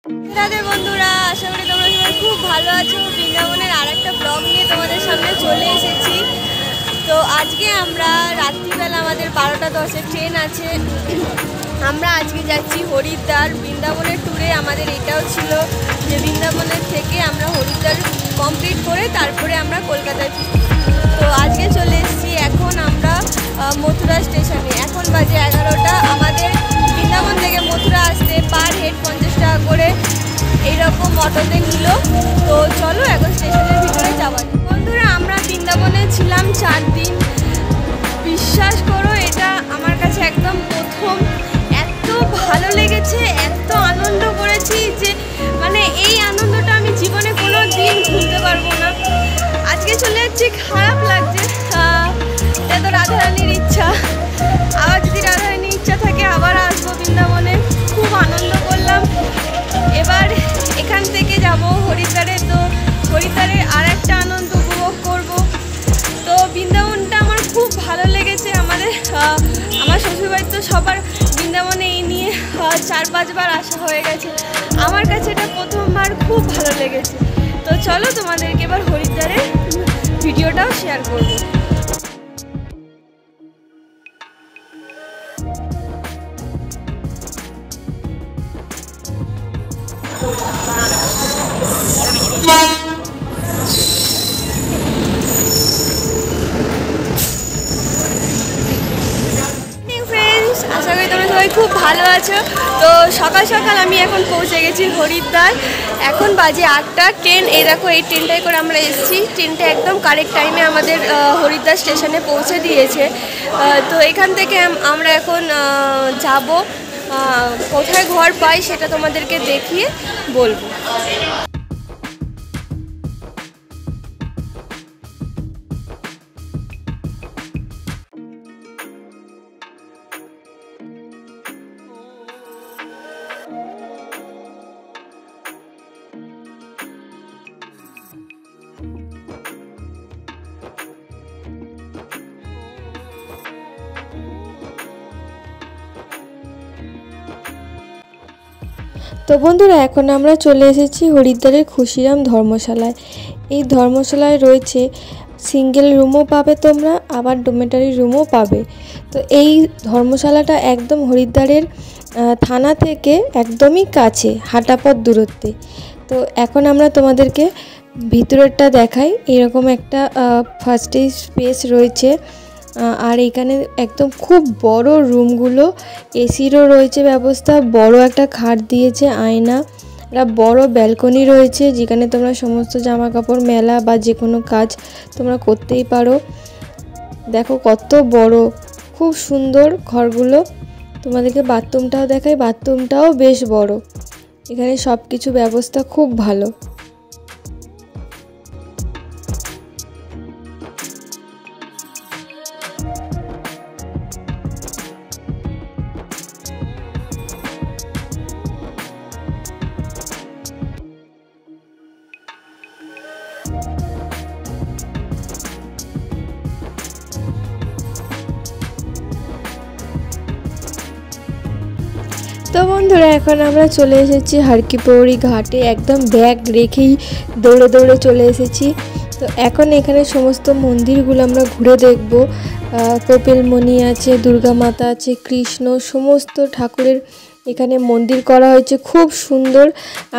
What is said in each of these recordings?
রাধে বন্ধুরা, আশা করি তোমরা সবাই খুব ভালো আছো। বৃন্দাবনের আরেকটা ব্লগ নিয়ে তোমাদের সামনে চলে এসেছি। তো আজকে আমরা রাত্রিবেলা আমাদের 12টা 10-এ ট্রেন আছে। আমরা আজকে যাচ্ছি হরিদ্বার। বৃন্দাবনের ট্যুরে আমাদের এটাও ছিল যে বৃন্দাবনের থেকে আমরা হরিদ্বার কমপ্লিট করে তারপরে আমরা কলকাতায় ফিরি। তো আজকে চলে এসেছি এখন আমরা মথুরা স্টেশনে। এখন বাজে 11টা। আমাদের বৃন্দাবন থেকে মথুরা আসতে পার হেড 50 টাকা করে এইরকম অটোতে নিল। তো চলো এখন স্টেশনের ভিতরে যাওয়া যাক। বন্ধুরা, আমরা বৃন্দাবনে ছিলাম 4 দিন। বিশ্বাস করো, এটা আমার কাছে একদম প্রথম। এত ভালো লেগেছে, এত আনন্দ করেছি যে মানে এই আনন্দটা আমি জীবনে কোনো দিন ভুলতে পারবো না। আজকে চলে যাচ্ছি, খারাপ লাগছে। এটা তো রাধারানীর ইচ্ছা। আবার যদি রাধারানীর ইচ্ছা থাকে আবার আসবো বৃন্দাবনে। খুব আনন্দ করলাম। এবার এখান থেকে যাব হরিদ্বারে। তো হরিদ্বারে আর একটা আনন্দ উপভোগ করব। তো বৃন্দাবনটা আমার খুব ভালো লেগেছে। আমার শ্বশুরবাড়ি তো সবার বৃন্দাবনে এই নিয়ে 4-5 বার আসা হয়ে গেছে। আমার কাছে এটা প্রথমবার, খুব ভালো লেগেছে। তো চলো তোমাদেরকে এবার হরিদ্বারের ভিডিওটাও শেয়ার করব। আশা করি তোমরা সবাই খুব ভালো আছো। তো সকাল সকাল আমি এখন পৌঁছে গেছি হরিদ্বার। এখন বাজে 8টা। ট্রেন এই দেখো, এই ট্রেনটায় করে আমরা এসেছি। ট্রেনটা একদম কারেক্ট টাইমে আমাদের হরিদ্বার স্টেশনে পৌঁছে দিয়েছে। তো এখান থেকে আমরা এখন যাব। কোথায় ঘর পাই সেটা তোমাদেরকে দেখিয়ে বলবো। তো বন্ধুরা, এখন আমরা চলে এসেছি হরিদ্বারের খুশিরাম ধর্মশালায়। এই ধর্মশালায় রয়েছে সিঙ্গেল রুমও পাবে তোমরা, আবার ডোমেটারি রুমও পাবে। তো এই ধর্মশালাটা একদম হরিদ্বারের থানা থেকে একদমই কাছে, হাঁটাপথ দূরত্বে। তো এখন আমরা তোমাদেরকে ভিতরেরটা দেখাই। এরকম একটা ফার্স্টে স্পেস রয়েছে। আর এখানে একদম খুব বড় রুমগুলো, এসিরও রয়েছে ব্যবস্থা। বড় একটা খাট দিয়েছে, আয়না, একটা বড় ব্যালকনি রয়েছে যেখানে তোমরা সমস্ত জামা কাপড় মেলা বা যে কোনো কাজ তোমরা করতেই পারো। দেখো কত বড়, খুব সুন্দর ঘরগুলো। তোমাদেরকে বাথরুমটাও দেখাই, বাথরুমটাও বেশ বড়। এখানে সব কিছু ব্যবস্থা খুব ভালো। তো বন্ধুরা, এখন আমরা চলে এসেছি হরকি-পৌড়ি ঘাটে। একদম ব্যাগ রেখেই দৌড়ে দৌড়ে চলে এসেছি। তো এখন এখানে সমস্ত মন্দিরগুলো আমরা ঘুরে দেখব। কপিলমুনি আছে, দুর্গা মাতা আছে, কৃষ্ণ, সমস্ত ঠাকুরের এখানে মন্দির করা হয়েছে, খুব সুন্দর।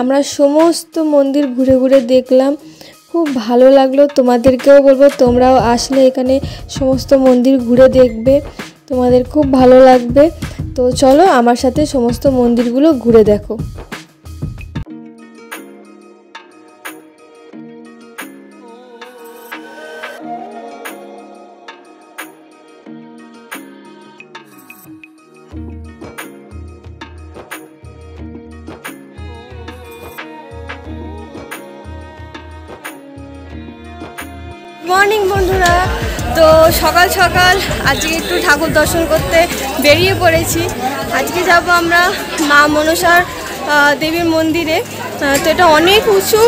আমরা সমস্ত মন্দির ঘুরে ঘুরে দেখলাম, খুব ভালো লাগলো। তোমাদেরকেও বলবো তোমরাও আসলে এখানে সমস্ত মন্দির ঘুরে দেখবে, তোমাদের খুব ভালো লাগবে। তো চলো আমার সাথে সমস্ত মন্দিরগুলো ঘুরে দেখো। মর্নিং বন্ধুরা, তো সকাল সকাল আজকে একটু ঠাকুর দর্শন করতে বেরিয়ে পড়েছি। আজকে যাব আমরা মা মনসার দেবীর মন্দিরে। তো এটা অনেক উঁচু,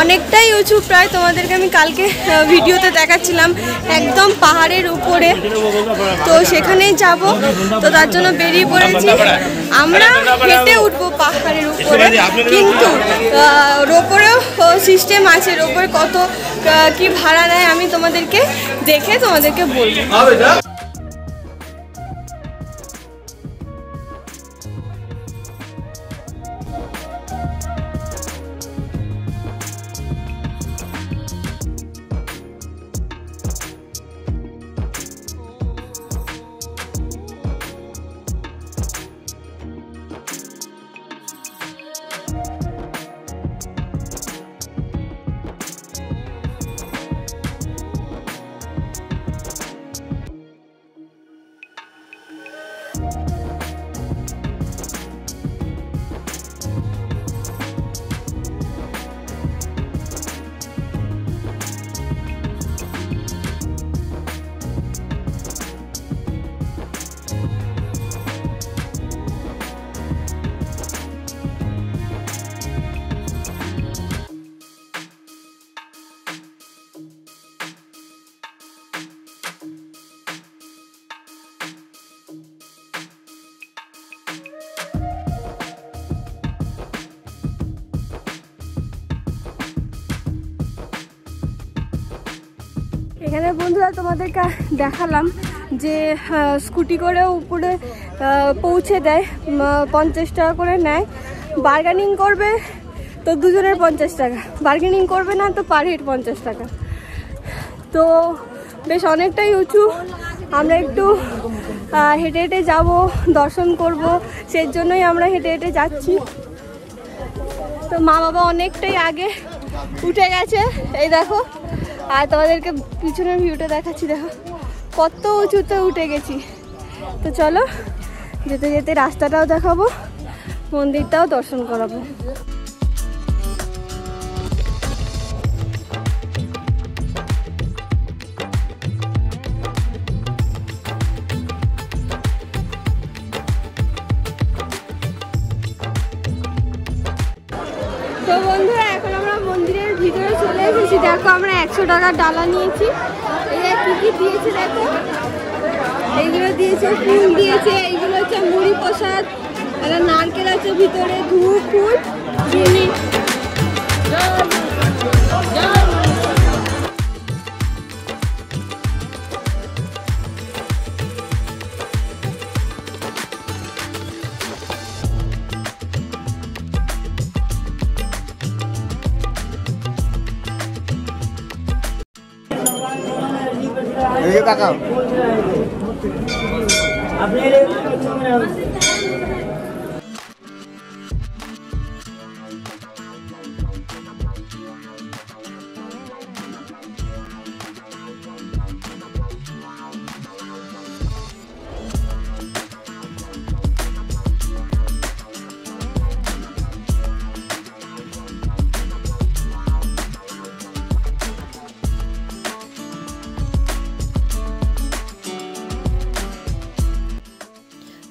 অনেকটাই উঁচু, প্রায় তোমাদেরকে আমি কালকে ভিডিওতে দেখাচ্ছিলাম একদম পাহাড়ের উপরে। তো সেখানেই যাব, তো তার জন্য বেরিয়ে পড়েছি। আমরা হেঁটে উঠবো পাহাড়ের উপরে, কিন্তু রোপরেও সিস্টেম আছে, রোপরে কত কি ভাড়া নেয় আমি তোমাদেরকে দেখে তোমাদেরকে বলবো। এখানে বন্ধুরা তোমাদেরকে দেখালাম যে স্কুটি করে উপরে পৌঁছে দেয়, 50 টাকা করে নেয়। বার্গেনিং করবে তো দুজনের 50 টাকা, বার্গেনিং করবে না তো পার হেড 50 টাকা। তো বেশ অনেকটাই উঁচু, আমরা একটু হেঁটে হেঁটে যাব, দর্শন করব, সেই জন্যই আমরা হেঁটে হেঁটে যাচ্ছি। তো মা বাবা অনেকটাই আগে উঠে গেছে, এই দেখো। আর তোমাদেরকে পিছনের ভিউটা দেখাচ্ছি, দেখো কত উঁচুতে উঠে গেছি। তো চলো যেতে যেতে রাস্তাটাও দেখাবো, মন্দিরটাও দর্শন করাবো। তো বন্ধুরা এখন আমরা মন্দিরের ভিতরে চলে এসেছি। দেখো আমরা 100 টাকার ডালা নিয়েছি। এরা কি কি দিয়েছে দেখো, এইগুলো দিয়েছে, ফুল দিয়েছে, এইগুলো হচ্ছে মুড়ি প্রসাদ, একটা নারকেল আছে ভিতরে, ধূপ, ফুল, চিনি।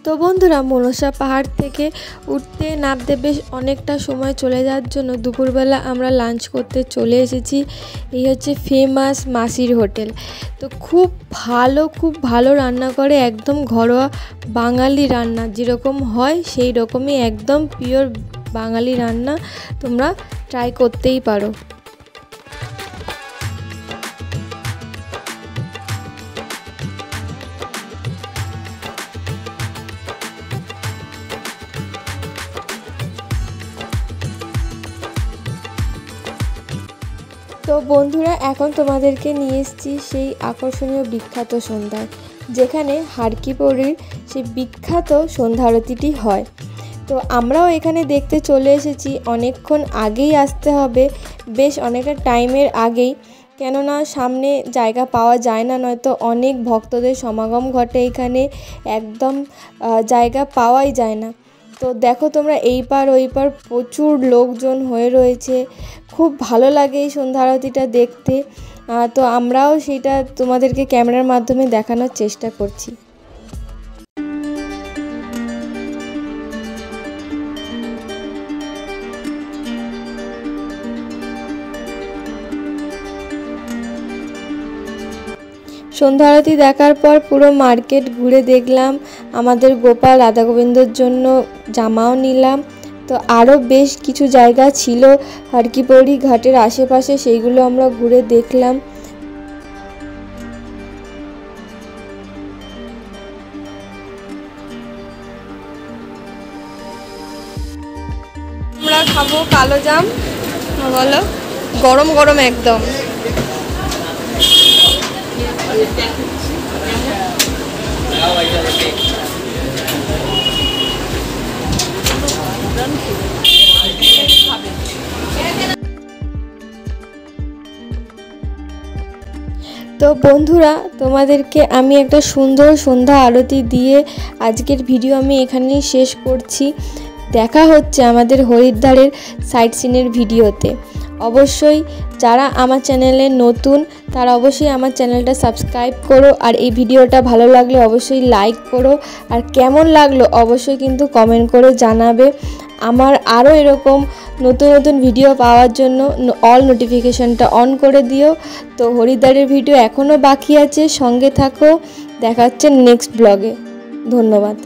তো বন্ধুরা মনসা পাহাড় থেকে উঠতে নামতে বেশ অনেকটা সময় চলে যাওয়ার জন্য দুপুরবেলা আমরা লাঞ্চ করতে চলে এসেছি। এই হচ্ছে ফেমাস মাসির হোটেল। তো খুব ভালো রান্না করে, একদম ঘরোয়া বাঙালি রান্না যেরকম হয় সেই রকমই, একদম পিওর বাঙালি রান্না, তোমরা ট্রাই করতেই পারো। তো বন্ধুরা এখন তোমাদেরকে নিয়ে এসেছি সেই আকর্ষণীয় বিখ্যাত সন্ধ্যায়, যেখানে হারকিপৌরির সেই বিখ্যাত সন্ধ্যা আরতিটি হয়। তো আমরাও এখানে দেখতে চলে এসেছি। অনেকক্ষণ আগেই আসতে হবে, বেশ অনেকটা টাইমের আগেই, কেননা সামনে জায়গা পাওয়া যায় না, নয়তো অনেক ভক্তদের সমাগম ঘটে এখানে, একদম জায়গা পাওয়াই যায় না। তো দেখো তোমরা এই পার ওই পার প্রচুর লোকজন হয়ে রয়েছে, খুব ভালো লাগে এই সন্ধ্যা আরতিটা দেখতে। তো আমরাও সেটা তোমাদেরকে ক্যামেরার মাধ্যমে দেখানোর চেষ্টা করছি। সন্ধ্যা আরতি দেখার পর পুরো মার্কেট ঘুরে দেখলাম, আমাদের গোপাল রাধা গোবিন্দর জন্য জামাও নিলাম। তো আরও বেশ কিছু জায়গা ছিল হরকিপৌড়ি ঘাটের আশেপাশে, সেইগুলো আমরা ঘুরে দেখলাম। আমরা খাবো কালো জাম, বলো গরম গরম একদম। তো বন্ধুরা, তোমাদেরকে আমি একটা সুন্দর সন্ধ্যা আরতি দিয়ে আজকের ভিডিও আমি এখানেই শেষ করছি। দেখা হচ্ছে আমাদের হরিদ্বারের সাইট সিনের ভিডিওতে। অবশ্যই যারা আমার চ্যানেলে নতুন তারা অবশ্যই আমার চ্যানেলটা সাবস্ক্রাইব করো, আর এই ভিডিওটা ভালো লাগলে অবশ্যই লাইক করো, আর কেমন লাগলো অবশ্যই কিন্তু কমেন্ট করে জানাবে। আমার আরও এরকম নতুন নতুন ভিডিও পাওয়ার জন্য অল নোটিফিকেশনটা অন করে দিও। তো হরিদ্বারের ভিডিও এখনও বাকি আছে, সঙ্গে থাকো। দেখা হচ্ছে নেক্সট ব্লগে। ধন্যবাদ।